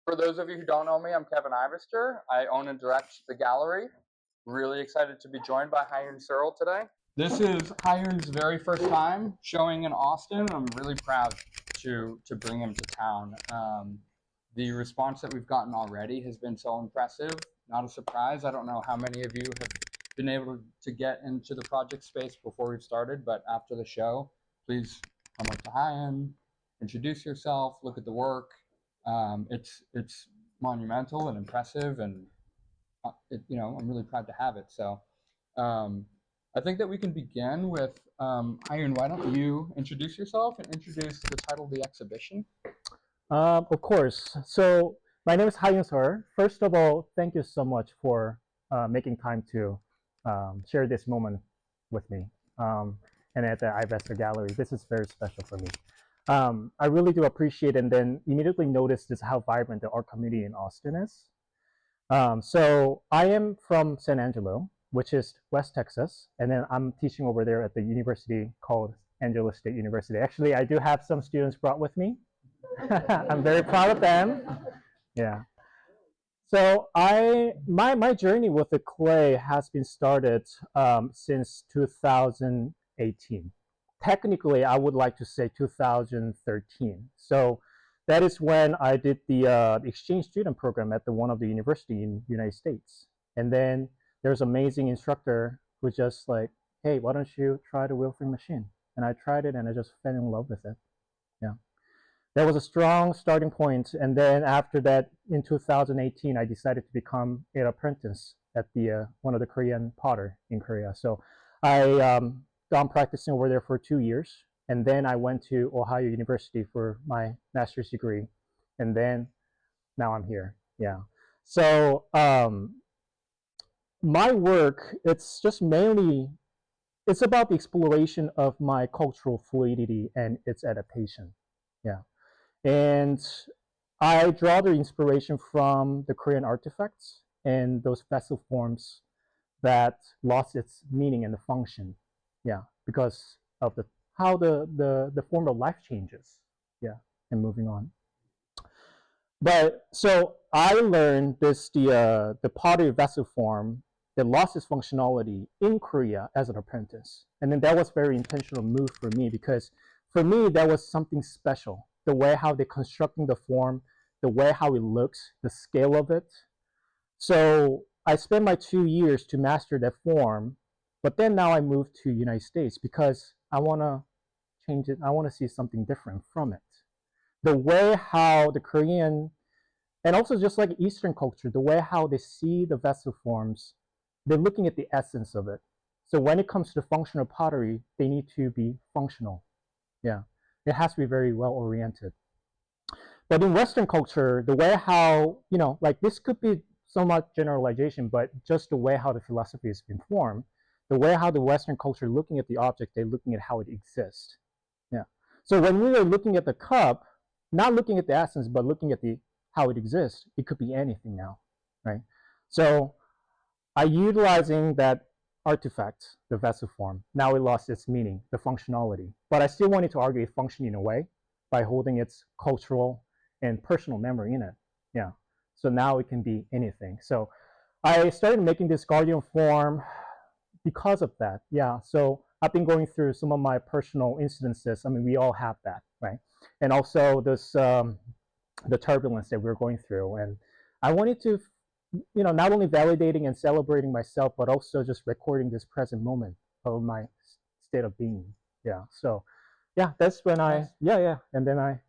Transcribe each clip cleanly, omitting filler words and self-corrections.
For those of you who don't know me, I'm Kevin Ivester. I own and direct the gallery. Really excited to be joined by Hayun Surl today. This is Hayun's very first time showing in Austin. I'm really proud to bring him to town. The response that we've gotten already has been so impressive. Not a surprise. I don't know how many of you have been able to get into the project space before we've started, but after the show, please come up to Hayun, introduce yourself, look at the work. It's monumental and impressive, and I'm really proud to have it. So I think that we can begin with Hayun. Why don't you introduce yourself and introduce the title of the exhibition? Of course. So my name is Hayun Surl. First of all, thank you so much for making time to share this moment with me and at the Ivester Gallery. This is very special for me. I really do appreciate and then immediately noticed just how vibrant the art community in Austin is. So I am from San Angelo, which is West Texas, and then I'm teaching over there at the university called Angelo State University. Actually, I do have some students brought with me. I'm very proud of them. Yeah. So my journey with the clay has been started since 2018. Technically, I would like to say 2013. So that is when I did the exchange student program at one of the university in the United States. And then there's an amazing instructor who just like, hey, why don't you try the wheel frame machine? And I tried it and I just fell in love with it. Yeah. That was a strong starting point. And then after that, in 2018, I decided to become an apprentice at one of the Korean potter in Korea. So I gone practicing over there for 2 years. And then I went to Ohio University for my master's degree. And then now I'm here. Yeah. So my work, it's just mainly, it's about the exploration of my cultural fluidity and its adaptation. Yeah. And I draw the inspiration from the Korean artifacts and those vessel forms that lost its meaning and the function. Yeah, because of how the form of life changes. Yeah, and moving on. But so I learned the pottery vessel form that lost its functionality in Korea as an apprentice. And then that was very intentional move for me because for me that was something special. The way how they're constructing the form, the way how it looks, the scale of it. So I spent my 2 years to master that form, but then now I moved to United States because I want to change it. I want to see something different from it. The way how the Korean, and also just like Eastern culture, the way how they see the vessel forms, they're looking at the essence of it. So when it comes to functional pottery, they need to be functional. Yeah. It has to be very well oriented. But in Western culture, the way how, like this could be somewhat generalization, but just the way how the philosophy has been formed, the way how the Western culture looking at the object, they're looking at how it exists. Yeah. So when we are looking at the cup, not looking at the essence, but looking at how it exists, it could be anything now, right? So I utilizing that artifact, the vessel form, now it lost its meaning, the functionality. But I still wanted to argue it functioning in a way by holding its cultural and personal memory in it. Yeah. So now it can be anything. So I started making this guardian form because of that. Yeah. So I've been going through some of my personal incidences. I mean, we all have that, right? And also this the turbulence that we're going through. And I wanted to not only validating and celebrating myself, but also just recording this present moment of my state of being. Yeah. So, yeah, that's when yeah. And then I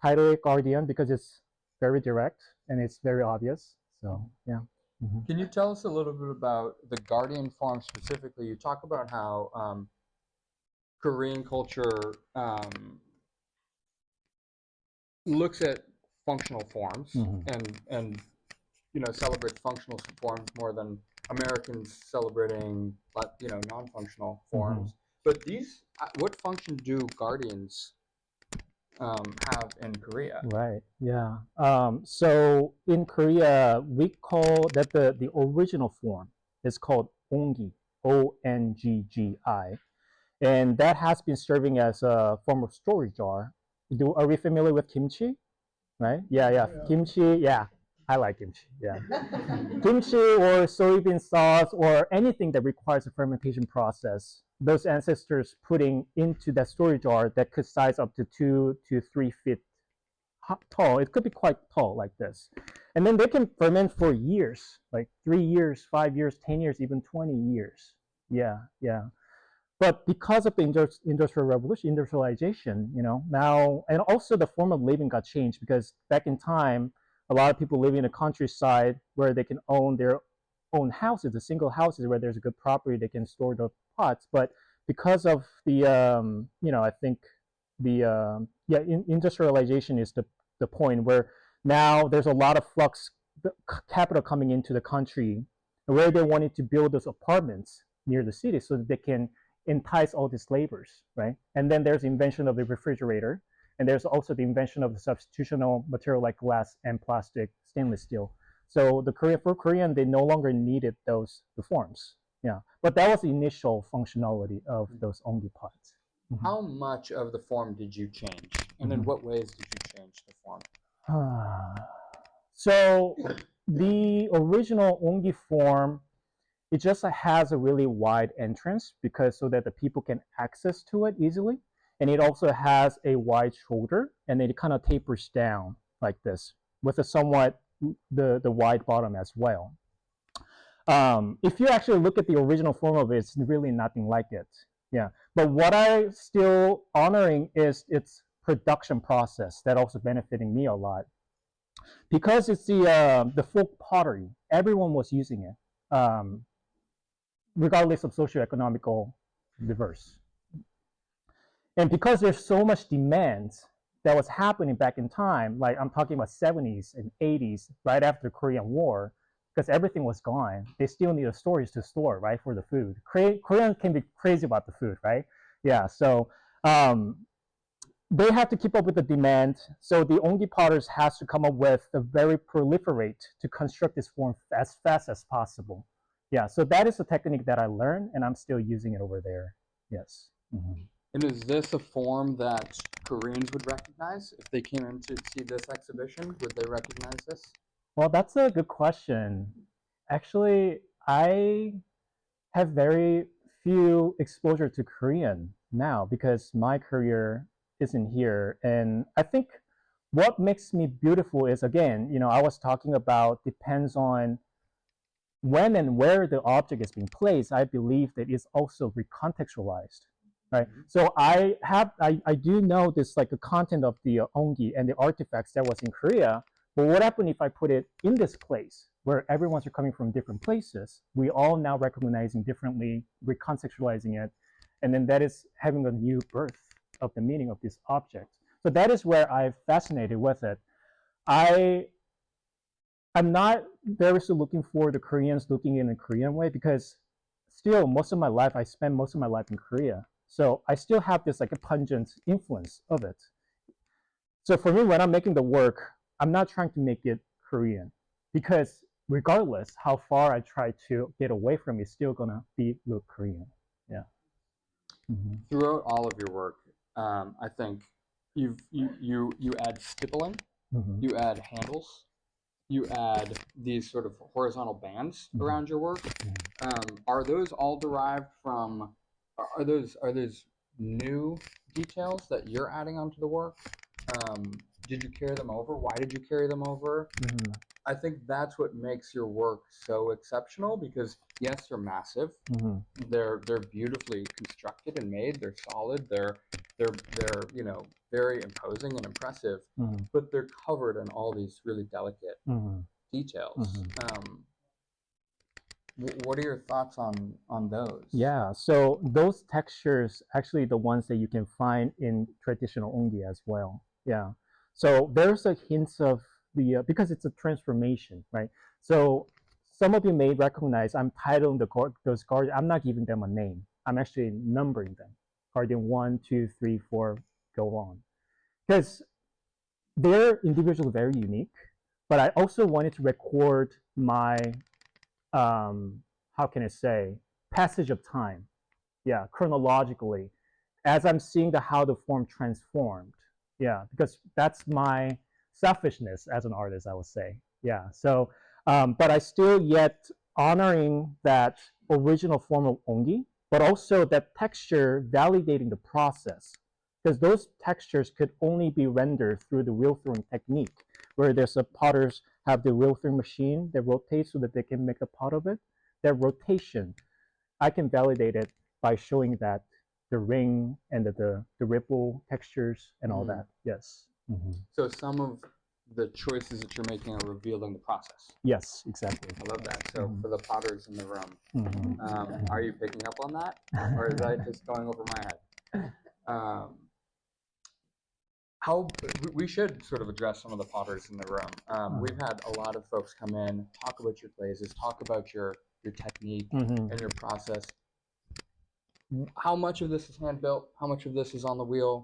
title it Guardian because it's very direct and it's very obvious. So, yeah. Mm-hmm. Can you tell us a little bit about the Guardian form specifically? You talk about how Korean culture looks at functional forms and celebrates functional forms more than Americans celebrating non-functional forms. But what function do guardians have in Korea? Right. Yeah. So in Korea, we call that the original form is called onggi, ONGGI, and that has been serving as a form of storage jar. Are we familiar with kimchi? right? Yeah. Kimchi, yeah. I like kimchi, yeah. Kimchi or soybean sauce or anything that requires a fermentation process, those ancestors putting into that storage jar that could size up to 2 to 3 feet tall. It could be quite tall like this. And then they can ferment for years, like 3 years, 5 years, 10 years, even 20 years. Yeah. But because of the industrial revolution, industrialization, now, and also the form of living got changed because back in time, a lot of people living in the countryside where they can own their own houses, the single houses where there's a good property, they can store the pots. But because of the, I think the, industrialization is the point where now there's a lot of flux, capital coming into the country where they wanted to build those apartments near the city so that they can entice all these laborers, right? And then there's the invention of the refrigerator, and there's also the invention of the substitutional material like glass and plastic, stainless steel. So for Korean, they no longer needed the forms. Yeah, but that was the initial functionality of those ongi pots. How much of the form did you change, and in what ways did you change the form? So the original ongi form, it just has a really wide entrance because so that the people can access to it easily. And it also has a wide shoulder, and it kind of tapers down like this with a somewhat the wide bottom as well. If you actually look at the original form of it, it's really nothing like it. Yeah. But what I'm still honoring is its production process that also benefiting me a lot. Because it's the folk pottery, everyone was using it. Regardless of socioeconomical diverse. And because there's so much demand that was happening back in time, like I'm talking about 70s and 80s, right after the Korean War, because everything was gone, they still need a storage to store, right, for the food. Koreans can be crazy about the food, right? Yeah, so they have to keep up with the demand. So the ongi potters has to come up with a very proliferate to construct this form as fast as possible. Yeah, so that is a technique that I learned, and I'm still using it over there. Yes. And is this a form that Koreans would recognize if they came in to see this exhibition? Would they recognize this? Well, that's a good question. Actually, I have very few exposure to Korean now because my career isn't here. And I think what makes me beautiful is, again, I was talking about depends on when and where the object is being placed. I believe that it's also recontextualized, right? So I do know this, like the content of the ongi and the artifacts that was in Korea. But what happened if I put it in this place where everyone's coming from different places? We all now recognizing differently, recontextualizing it, and then that is having a new birth of the meaning of this object. So that is where I'm fascinated with it. I'm not very still looking for the Koreans looking in a Korean way because still I spent most of my life in Korea. So I still have this like a pungent influence of it. So for me, when I'm making the work, I'm not trying to make it Korean because regardless how far I try to get away from it, it's still gonna look Korean. Yeah. Throughout all of your work, I think you add stippling, you add handles, you add these sort of horizontal bands around your work. Are those all derived from? Are those new details that you're adding onto the work? Did you carry them over? Why did you carry them over? I think that's what makes your work so exceptional because yes, they're massive. They're beautifully constructed and made. They're solid. They're very imposing and impressive. But they're covered in all these really delicate details. What are your thoughts on those? Yeah, so those textures actually the ones that you can find in traditional ongi as well. Yeah, so there's a hint of the because it's a transformation, right? So some of you may recognize I'm titling those guardians. I'm not giving them a name. I'm actually numbering them. Guardian 1, 2, 3, 4, go on, because they're individually very unique. But I also wanted to record my how can I say, passage of time, yeah, chronologically, as I'm seeing how the form transformed, yeah, because that's my selfishness as an artist, I would say. Yeah. So, but I still yet honoring that original form of ongi, but also that texture validating the process, because those textures could only be rendered through the wheel throwing technique, where there's a potters have the wheel throwing machine that rotates so that they can make a pot of it. That rotation, I can validate it by showing that the ring and the ripple textures and all that. Yes. So some of the choices that you're making are revealed in the process. Yes, exactly. I love that. So for the potters in the room, are you picking up on that, or is that just going over my head? How we should sort of address some of the potters in the room. We've had a lot of folks come in, talk about your glazes, talk about your technique and your process. How much of this is hand built? How much of this is on the wheel?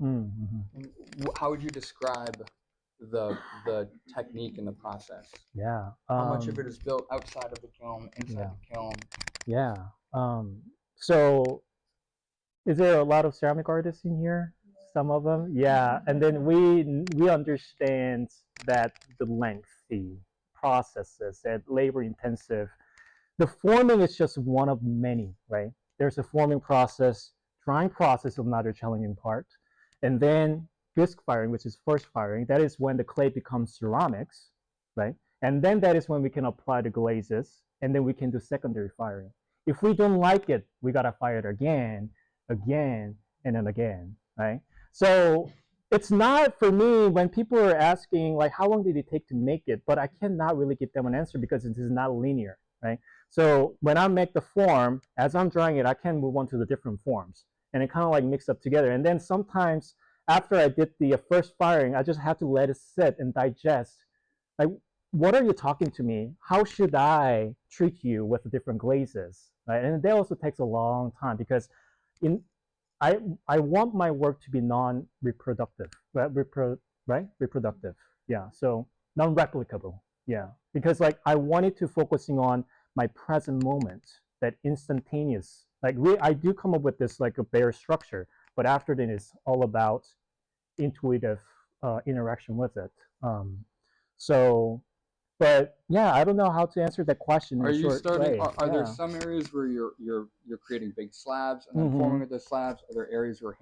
How would you describe the technique and the process? Yeah. How much of it is built outside of the kiln, inside the kiln? Yeah. So is there a lot of ceramic artists in here? Some of them, yeah. And then we understand that the lengthy processes and labor intensive. The forming is just one of many, right? There's a forming process, drying process of another challenging part, and then bisque firing, which is first firing. That is when the clay becomes ceramics, right? And then that is when we can apply the glazes, and then we can do secondary firing. If we don't like it, we gotta fire it again, again, and then again, right? So it's not for me when people are asking like how long did it take to make it, but I cannot really give them an answer because it is not linear, right? So when I make the form, as I'm drying it, I can move on to the different forms, and it kind of like mix up together. And then sometimes after I did the first firing, I just have to let it sit and digest. Like, what are you talking to me? How should I treat you with the different glazes, right? And that also takes a long time because in I want my work to be non-reproductive, right? Reproductive, yeah. So non-replicable, yeah. Because like I wanted to focusing on my present moment, that instantaneous. Like I do come up with this like a bare structure, but after that it's all about intuitive interaction with it. So, but yeah, I don't know how to answer that question. Are in a you short starting? way. Are there some areas where you're creating big slabs and then forming with the slabs? Are there areas where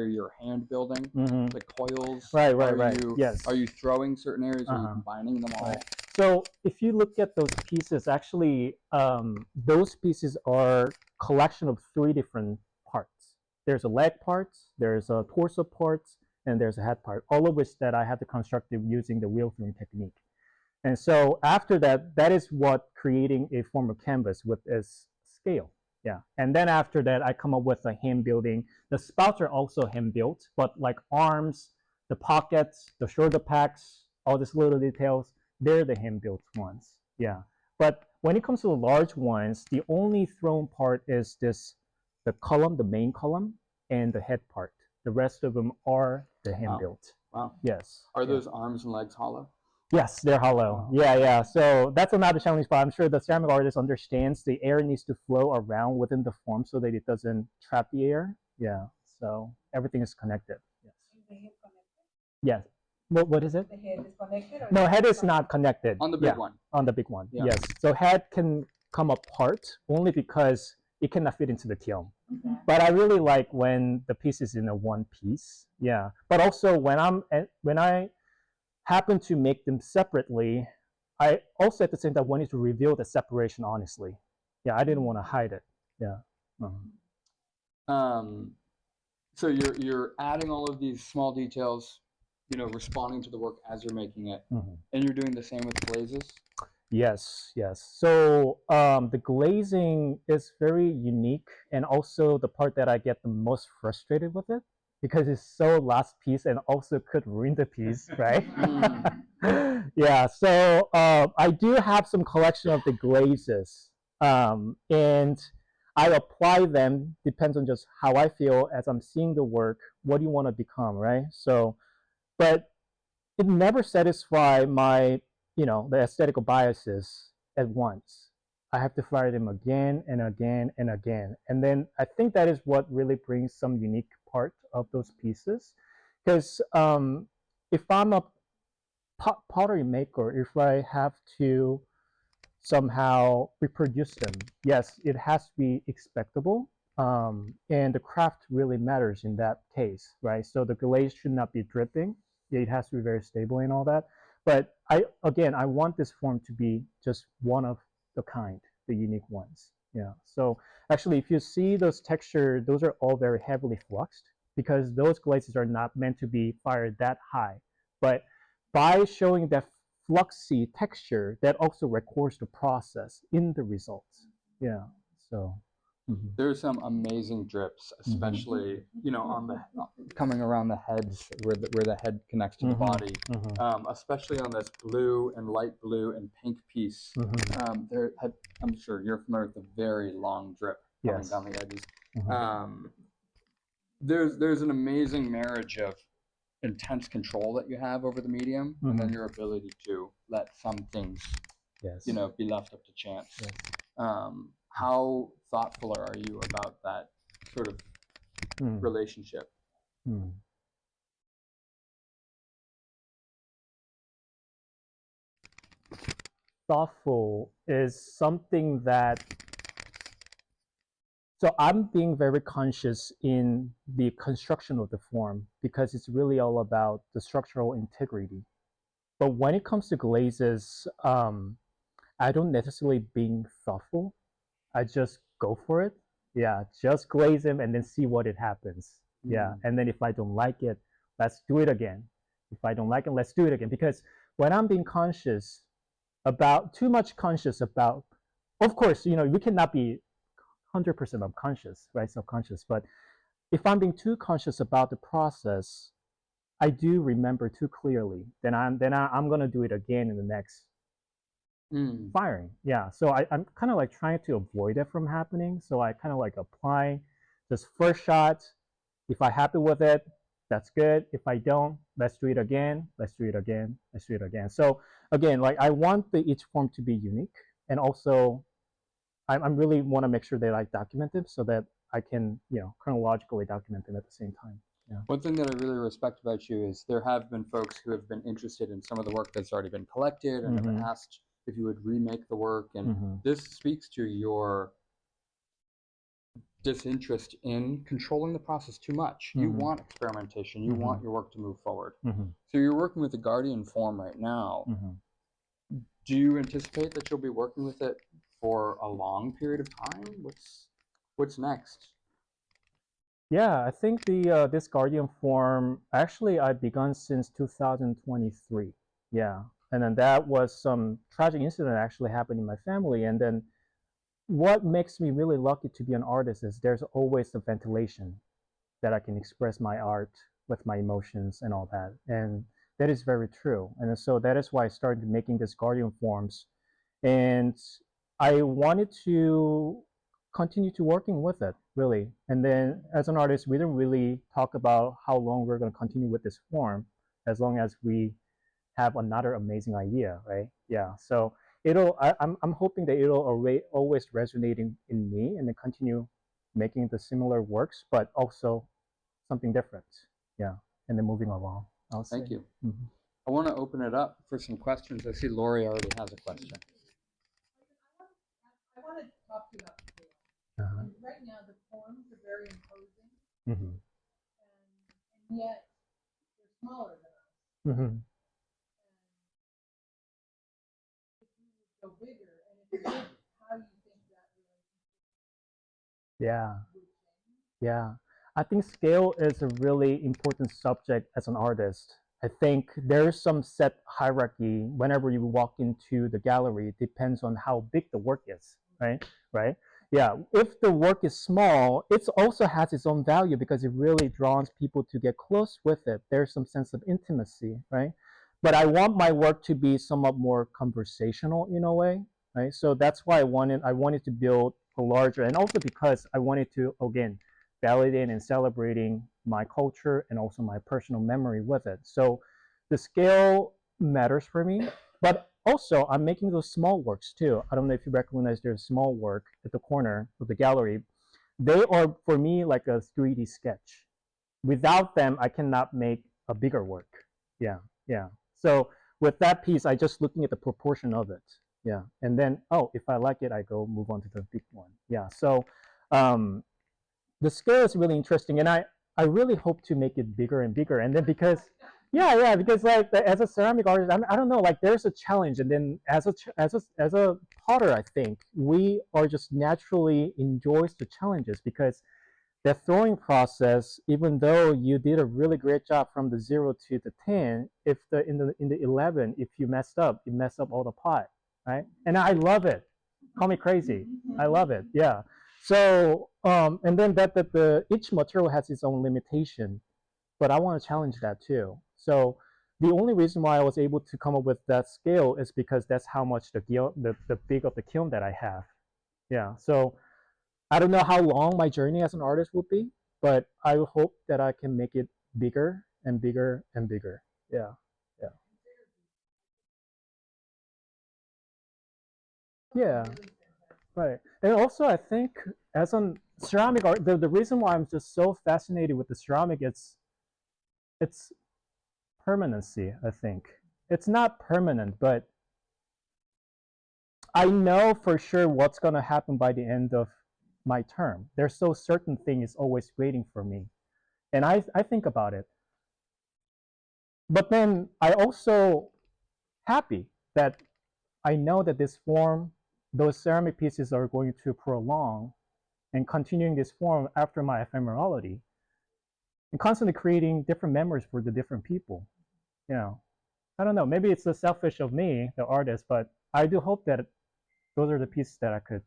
you're hand building, like coils? Right. Yes. Are you throwing certain areas? Are you combining them all? Right. So if you look at those pieces, actually, those pieces are collection of 3 different parts. There's a leg part, there's a torso part, and there's a head part. All of which that I had to construct using the wheel throwing technique. And so after that, that is what creating a form of canvas with its scale. Yeah. And then after that, I come up with a hand building. The spouts are also hand built, but like arms, the pockets, the shoulder packs, all these little details, they're the hand built ones. Yeah. But when it comes to the large ones, the only thrown part is the column, the main column, and the head part. The rest of them are the hand built. Wow. Yes. Are those arms and legs hollow? Yes, they're hollow. Yeah. So that's another challenge, but I'm sure the ceramic artist understands the air needs to flow around within the form so that it doesn't trap the air. Yeah. So everything is connected. Yes. Is the head connected? Yes. What is it? The head is connected? Or No, head is not connected. On the big one. On the big one. Yeah. Yes. So head can come apart only because it cannot fit into the kiln. But I really like when the piece is in a one piece. Yeah. But also when I happen to make them separately, I also at the same time wanted to reveal the separation honestly. Yeah, I didn't want to hide it. Yeah. So you're adding all of these small details, responding to the work as you're making it, and you're doing the same with glazes. Yes. So the glazing is very unique, and also the part that I get the most frustrated with it because it's so last piece and also could ruin the piece, right? Yeah. So I do have some collection of the glazes, and I apply them depends on just how I feel as I'm seeing the work. What do you want to become, right? So, but it never satisfies my the aesthetical biases at once. I have to fire them again and again and again. And then I think that is what really brings some unique part of those pieces. Because if I'm pottery maker, if I have to somehow reproduce them, yes, it has to be expectable. And the craft really matters in that case, right? So the glaze should not be dripping. It has to be very stable and all that. But I want this form to be just one of the kind, the unique ones. Yeah. So actually, if you see those texture, those are all very heavily fluxed because those glazes are not meant to be fired that high. But by showing that fluxy texture, that also records the process in the results. Yeah. So. There's some amazing drips, especially on the coming around the heads where the head connects to the body, especially on this blue and light blue and pink piece. I'm sure you're familiar with the very long drip coming down the edges. There's an amazing marriage of intense control that you have over the medium, and then your ability to let some things, be left up to chance. How thoughtful are you about that sort of relationship? Thoughtful is something that, so I'm being very conscious in the construction of the form because it's really all about the structural integrity. But when it comes to glazes, I don't necessarily being thoughtful. I just go for it. Yeah, just glaze them and then see what it happens. Yeah, and then if I don't like it, let's do it again. If I don't like it, let's do it again. Because when I'm being conscious about, too much conscious about, of course, we cannot be 100% unconscious, right? Subconscious. But if I'm being too conscious about the process, I do remember too clearly. Then I'm gonna do it again in the next firing. Yeah. So I'm kind of like trying to avoid that from happening. So I kind of like apply this first shot. If I'm happy with it, that's good. If I don't, let's do it again. Let's do it again. Let's do it again. So again, like I want each form to be unique, and also I'm really want to make sure that I document them so that I can chronologically document them at the same time. Yeah. One thing that I really respect about you is there have been folks who have been interested in some of the work that's already been collected and have asked if you would remake the work, and this speaks to your disinterest in controlling the process too much. You want experimentation. You want your work to move forward. So you're working with the Guardian form right now. Do you anticipate that you'll be working with it for a long period of time? What's next? Yeah, I think the this Guardian form, actually I've begun since 2023. Yeah, and then that was some tragic incident actually happened in my family, and then what makes me really lucky to be an artist is there's always the ventilation that I can express my art with my emotions and all that, and that is very true. And so that is why I started making this Guardian forms, and I wanted to continue to working with it really. And then as an artist, we didn't really talk about how long we're going to continue with this form, as long as we have another amazing idea, right? Yeah. So I'm hoping that it'll always resonate in me and then continue making the similar works, but also something different. Yeah. And then moving along. Thank you. I want to open it up for some questions. I see Lori already has a question. I want to talk to you about scale. And right now, the forms are very imposing, and yet they're smaller than us. And if you would go bigger, and if you did, how you think that relationship would change? Yeah. I think scale is a really important subject as an artist. I think there's some set hierarchy whenever you walk into the gallery. It depends on how big the work is, right? Right? Yeah. If the work is small, it also has its own value because it really draws people to get close with it. There's some sense of intimacy, right? But I want my work to be somewhat more conversational in a way, right? So that's why I wanted to build a larger, and also because I wanted to again validating and celebrating my culture and also my personal memory with it. So the scale matters for me, but also I'm making those small works too. I don't know if you recognize there's small work at the corner of the gallery. They are for me like a 3D sketch. Without them, I cannot make a bigger work. Yeah, yeah. So with that piece, I just looking at the proportion of it. Yeah. And then, oh, if I like it, I go move on to the big one. Yeah. So the scale is really interesting. And I really hope to make it bigger and bigger. And then because, yeah, because like as a ceramic artist, I don't know, like there's a challenge. And then as a potter, I think we are just naturally enjoys the challenges because the throwing process, even though you did a really great job from the 0 to the 10, if in the 11, if you messed up, you mess up all the pot, right? And I love it. Call me crazy. I love it. Yeah. So and then each material has its own limitation, but I want to challenge that too. So the only reason why I was able to come up with that scale is because that's how much the big of the kiln that I have. Yeah. So I don't know how long my journey as an artist will be, but I hope that I can make it bigger and bigger and bigger. Yeah, yeah, yeah. Right. And also, I think as a ceramic art, the reason why I'm just so fascinated with the ceramic, it's permanency. I think it's not permanent, but I know for sure what's gonna happen by the end of my term. There's so certain thing is always waiting for me. And I think about it. But then I also happy that I know that this form, those ceramic pieces are going to prolong and continuing this form after my ephemerality and constantly creating different memories for the different people. You know, I don't know, maybe it's the selfish of me, the artist, but I do hope that those are the pieces that I could,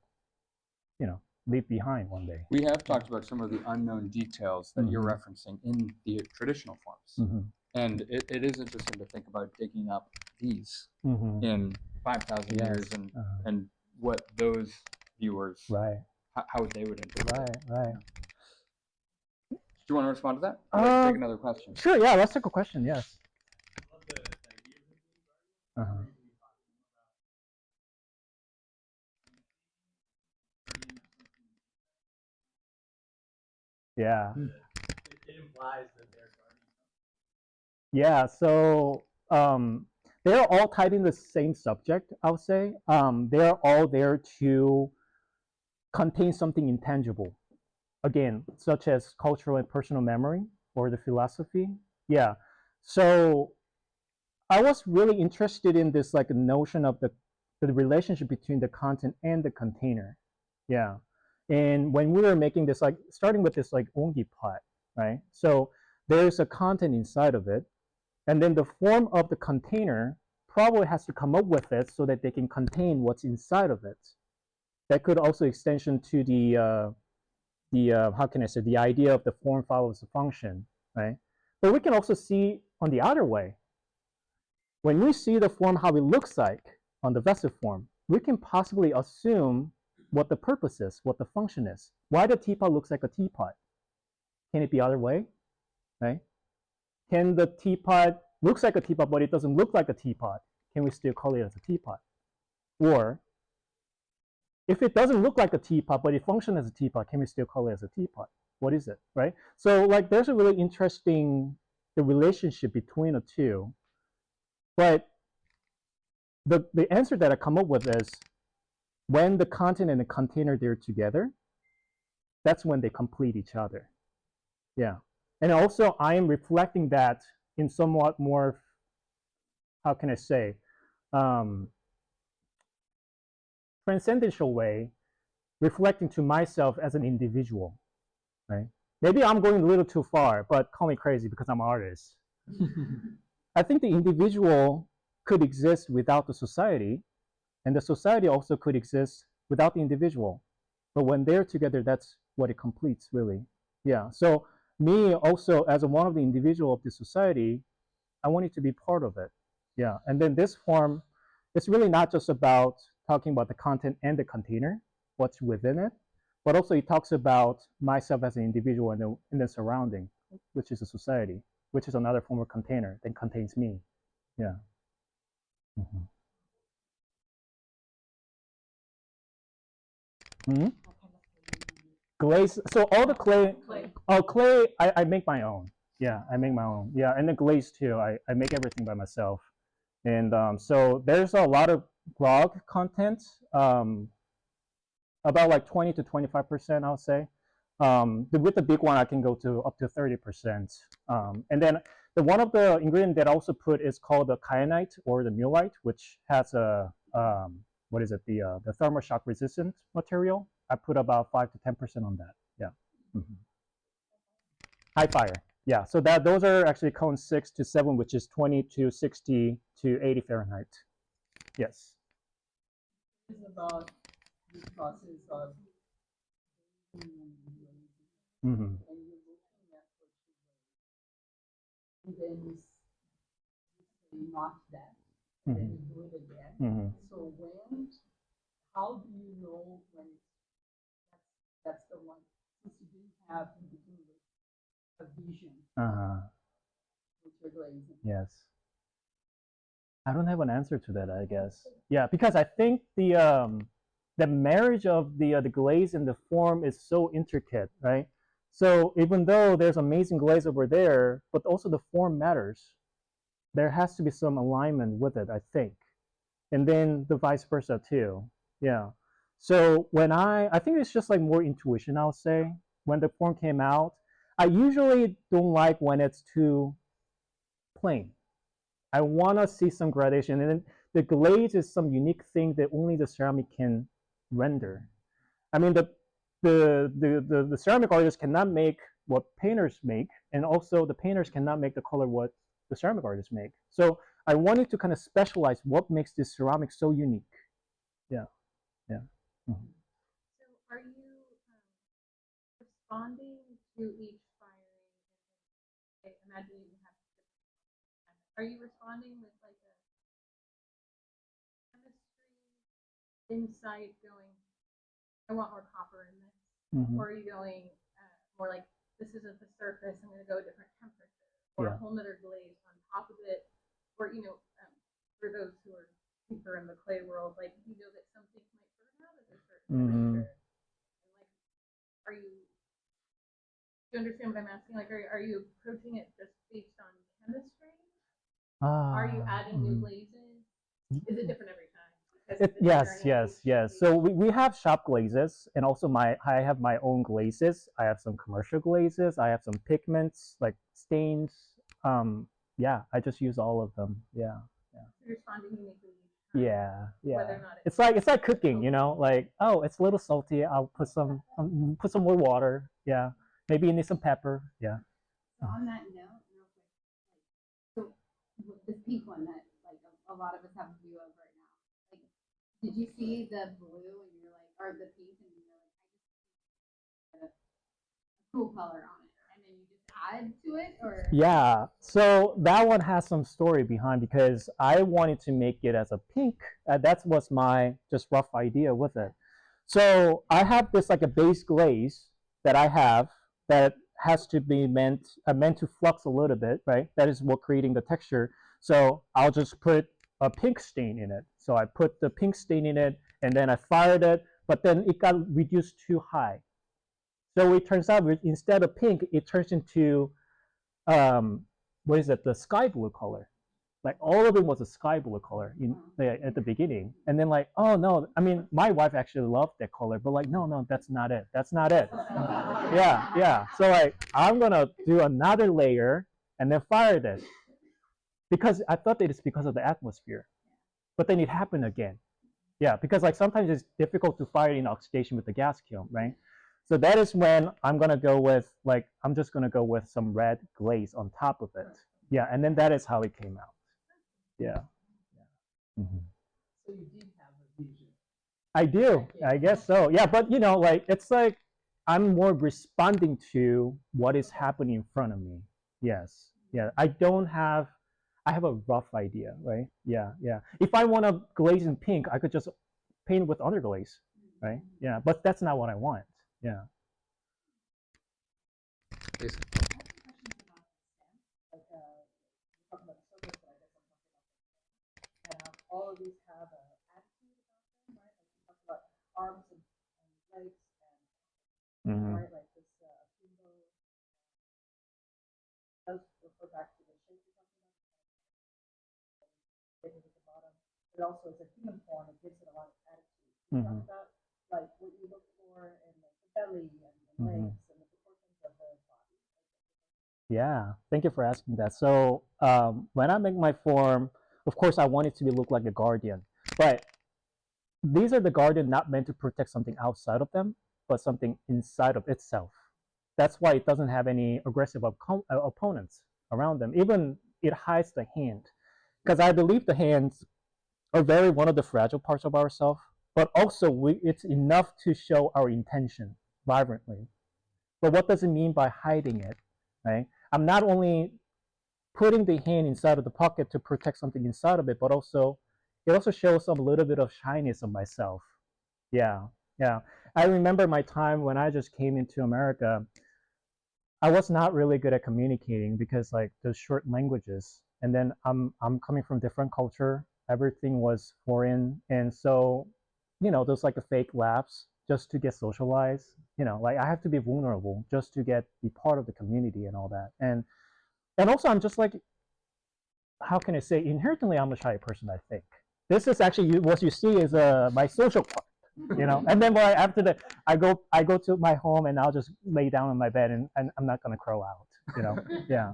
leave behind one day. We have talked about some of the unknown details that you're referencing in the traditional forms. And it is interesting to think about digging up these in 5,000 years and what those viewers, how they would interpret it. Right. Do you want to respond to that? Let's take another question. Sure, yeah, let's take a question, yes. Yeah. It implies that they're guarding. Yeah, so they're all tied in the same subject, I would say. They're all there to contain something intangible. Again, such as cultural and personal memory or the philosophy. Yeah. So I was really interested in this like notion of the relationship between the content and the container. Yeah. And when we were making this, like starting with this like ongi pot, right? So there's a content inside of it, and then the form of the container probably has to come up with it so that they can contain what's inside of it. That could also extension to the how can I say, the idea of the form follows the function, right? But we can also see on the other way. When we see the form how it looks like on the vessel form, we can possibly assume what the purpose is, what the function is. Why the teapot looks like a teapot? Can it be other way, right? Can the teapot looks like a teapot, but it doesn't look like a teapot? Can we still call it as a teapot? Or if it doesn't look like a teapot, but it functions as a teapot, can we still call it as a teapot? What is it, right? So like there's a really interesting the relationship between the two. But the answer that I come up with is when the content and the container they're together, that's when they complete each other. Yeah. And also I am reflecting that in somewhat more, how can I say, transcendental way, reflecting to myself as an individual, right? Maybe I'm going a little too far, but call me crazy because I'm an artist. I think the individual could exist without the society, and the society also could exist without the individual. But when they're together, that's what it completes, really. Yeah. So me also, as one of the individual of the society, I wanted to be part of it. Yeah. And then this form, it's really not just about talking about the content and the container, what's within it, but also it talks about myself as an individual and the surrounding, which is a society, which is another form of container that contains me. Yeah. Glaze. So all the clay. Oh, clay. I make my own. Yeah, I make my own. Yeah, and the glaze too. I make everything by myself. And so there's a lot of blog content, about like 20 to 25%, I'll say. With the big one, I can go to up to 30%. And then one of the ingredients that I also put is called the kyanite or the mullite, which has a what is it? The thermal shock resistant material. I put about 5 to 10% on that. Yeah. Mm-hmm. High fire. Yeah. So those are actually cone 6 to 7, which is 20 to 60 to 80 Fahrenheit. Yes. It's about the process of Mm-hmm. and you're looking at what you and then you say not that, and then you do it again. Mm-hmm. So how do you know when that's the one? Since you didn't have to do a vision with your glazing. Yes. I don't have an answer to that, I guess. Yeah, because I think the marriage of the glaze and the form is so intricate, right? So even though there's amazing glaze over there, but also the form matters. There has to be some alignment with it, I think, and then the vice versa too. Yeah. So when I think it's just like more intuition, I'll say. When the form came out, I usually don't like when it's too plain. I want to see some gradation, and then the glaze is some unique thing that only the ceramic can render. I mean, the ceramic artists cannot make what painters make, and also the painters cannot make the color what the ceramic artists make. So I wanted to kind of specialize what makes this ceramic so unique. Yeah, yeah. Mm-hmm. So are you responding to each firing? I imagine you have. Are you responding with like a chemistry insight going, I want more copper in this? Mm-hmm. Or are you going more like, this isn't the surface, I'm going to go a different temperature, or a whole nother glaze on top of it? Or, for those who are deeper in the clay world, like, you know that some things might burn out at a certain temperature. And like, do you understand what I'm asking? Like, are you approaching it just based on chemistry? Are you adding new glazes? Is it different every time? Yes. So we have shop glazes, and also I have my own glazes. I have some commercial glazes. I have some pigments like stains. Yeah, I just use all of them. Yeah. So you're responding uniquely. Yeah. Whether or not it's like cooking, like, oh, it's a little salty. I'll put some more water. Yeah. Maybe you need some pepper. Yeah. So on that note, real quick, so with this pink one that like a lot of us have a view of right now, like, did you see the blue and you're like, or the pink and you're like, I just a cool color on it, and then you just add to it, or? Yeah, so that one has some story behind, because I wanted to make it as a pink. That was my just rough idea with it. So I have this like a base glaze that I have that has to be meant to flux a little bit, right? That is what creating the texture. So I'll just put a pink stain in it. So I put the pink stain in it, and then I fired it, but then it got reduced too high. So it turns out instead of pink, it turns into what is it? The sky blue color. Like all of it was a sky blue color at the beginning, and then like, oh no, I mean, my wife actually loved that color, but like, no, that's not it. That's not it. Yeah. So like, I'm gonna do another layer and then fire this, because I thought that it's because of the atmosphere, but then it happened again. Yeah, because like sometimes it's difficult to fire in oxidation with the gas kiln, right? So that is when I'm gonna go with I'm just gonna go with some red glaze on top of it. Yeah, and then that is how it came out. Yeah. Mm-hmm. So you did have a vision. I do. I guess so. Yeah, but it's like I'm more responding to what is happening in front of me. Yes. Yeah. I have a rough idea, right? Yeah. If I want to glaze in pink, I could just paint with underglaze, right? Yeah, but that's not what I want. Yeah. Please. All of these have an attitude about them, right? Like you talk about arms and legs and right, like this akimbo does refer back to the shape you're talking about. but also as a human form, it gives it a lot of attitude. You talk about like what you look for in the belly and the legs and the proportions of the body. Yeah, thank you for asking that. So when I make my form, of course, I want it to be look like a guardian, but these are the guardian not meant to protect something outside of them, but something inside of itself. That's why it doesn't have any aggressive opponents around them. Even it hides the hand, because I believe the hands are very one of the fragile parts of ourselves, but also it's enough to show our intention vibrantly. But what does it mean by hiding it, right? I'm not only putting the hand inside of the pocket to protect something inside of it, but also it also shows some little bit of shyness of myself. Yeah, yeah. I remember my time when I just came into America. I was not really good at communicating because like those short languages, and then I'm coming from different culture. Everything was foreign, and so those like the fake laughs just to get socialized. Like I have to be vulnerable just to get be part of the community and all that. And also I'm just like, how can I say, inherently I'm a shy person. I think this is actually what you see is my social part. And then after that I go to my home and I'll just lay down on my bed and I'm not gonna crow out. Yeah.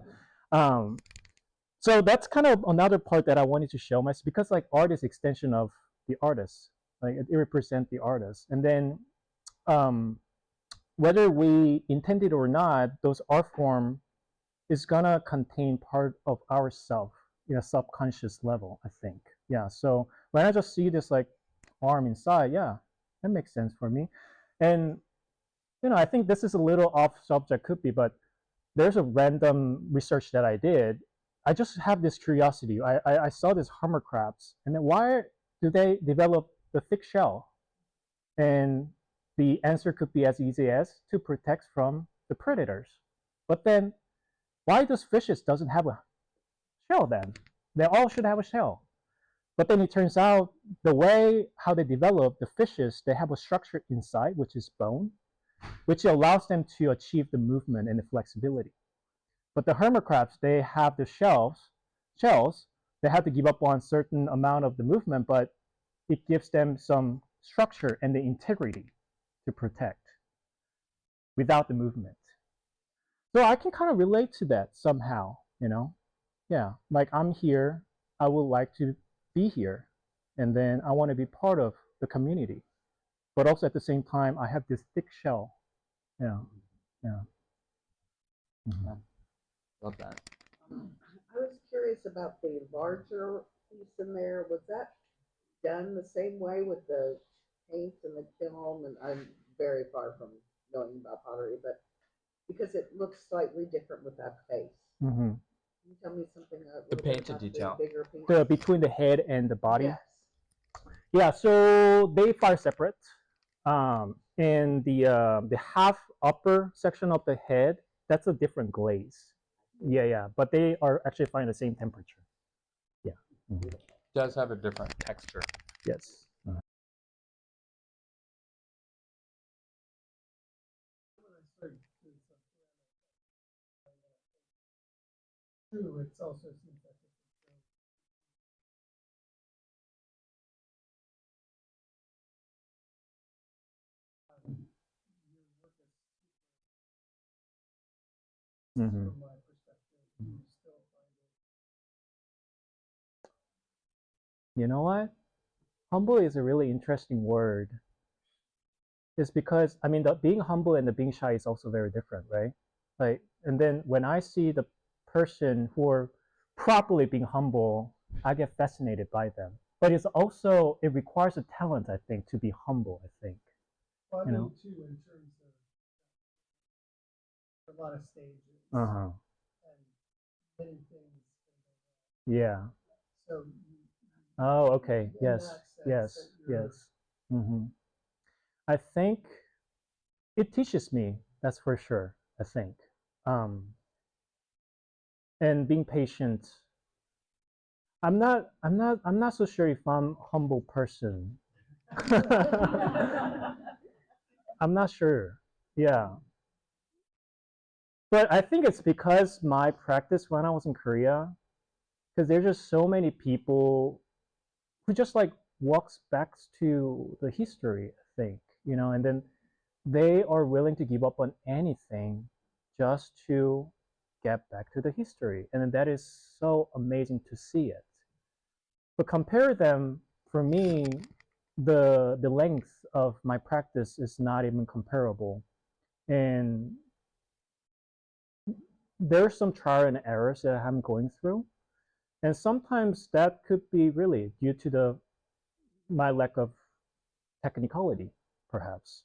So that's kind of another part that I wanted to show myself, because like art is extension of the artist, like it represents the artist. And then whether we intended or not, those art form is gonna contain part of ourself in a subconscious level, I think. Yeah. So when I just see this like arm inside, yeah, that makes sense for me. And I think this is a little off subject, could be, but there's a random research that I did. I just have this curiosity. I saw this hammer crabs, and then why do they develop the thick shell? And the answer could be as easy as to protect from the predators. But then why does fishes doesn't have a shell then? They all should have a shell. But then it turns out the way how they develop the fishes, they have a structure inside, which is bone, which allows them to achieve the movement and the flexibility. But the hermit crabs, they have the shells, they have to give up on certain amount of the movement, but it gives them some structure and the integrity to protect without the movement. So I can kind of relate to that somehow. Yeah, like I'm here, I would like to be here, and then I want to be part of the community. But also at the same time, I have this thick shell. Yeah, yeah. Mhm. Love that. I was curious about the larger piece in there. Was that done the same way with the paint and the kiln? And I'm very far from knowing about pottery, but because it looks slightly different with that face. Mm-hmm. Can you tell me something a The little bit painted about detail. the bigger piece? Between the head and the body. Yes. Yeah, so they fire separate. In the half upper section of the head, that's a different glaze. Yeah, but they are actually fine the same temperature. Yeah. Mhm. Does have a different texture. Yes. True, it's also seems like it's your work is Mm-hmm. from my perspective, you still find it. You know what? Humble is a really interesting word. It's because I mean, the being humble and the being shy is also very different, right? Like, and then when I see the person who are properly being humble, I get fascinated by them. But it requires a talent, I think, to be humble. I think. Well, I You mean, know? too, in terms of a lot of stages Uh-huh. and many things. Yeah. So Oh, okay. in Yes. that sense Yes. that you're- Yes. Mm-hmm. I think it teaches me. That's for sure. I think. And being patient. I'm not so sure if I'm a humble person. I'm not sure. Yeah. But I think it's because my practice when I was in Korea, because there's just so many people who just like walks back to the history, I think, and then they are willing to give up on anything just to get back to the history. And then that is so amazing to see it. But compare them, for me, the length of my practice is not even comparable. And there's some trial and errors that I'm going through. And sometimes that could be really due to my lack of technicality, perhaps.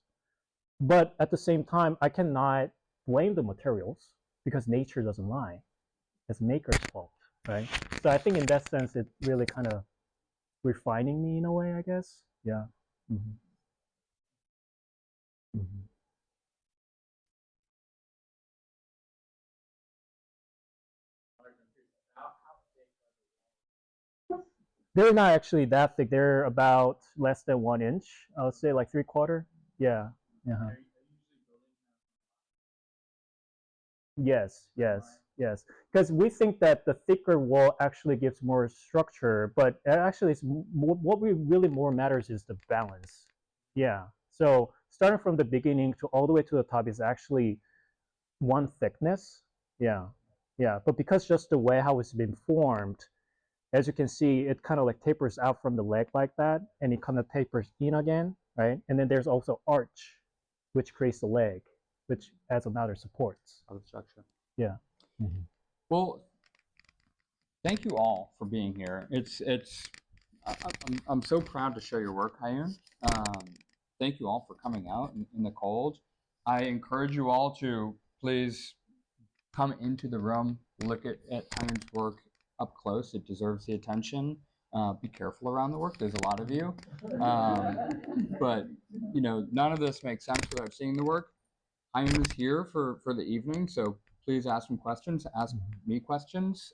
But at the same time, I cannot blame the materials because nature doesn't lie. It's maker's fault, right? So I think in that sense, it really kind of refining me in a way, I guess. Yeah. Mm-hmm. Mm-hmm. They're not actually that thick. They're about less than 1 inch. I would say like 3/4. Yeah. Uh-huh. Yes, yes, yes. Because we think that the thicker wall actually gives more structure, but actually, what we really more matters is the balance. Yeah. So starting from the beginning to all the way to the top is actually one thickness. Yeah, yeah. But because just the way how it's been formed, as you can see, it kind of like tapers out from the leg like that, and it kind of tapers in again, right? And then there's also arch, which creates the leg, which adds another supports. Other structure. Yeah. Mm-hmm. Well, thank you all for being here. I'm so proud to show your work, Hayun. Thank you all for coming out in the cold. I encourage you all to please come into the room, look at Hayun's work up close. It deserves the attention. Be careful around the work. There's a lot of you. But, none of this makes sense without seeing the work. Hayun is here for the evening, so please ask him questions. Ask me questions.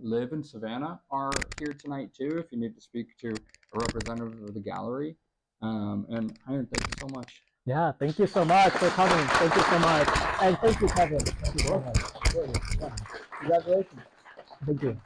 Liv and Savannah are here tonight too if you need to speak to a representative of the gallery. And Hayun, thank you so much. Yeah, thank you so much for coming. Thank you so much. And thank you, Kevin. Thank you so much. Congratulations. Thank you.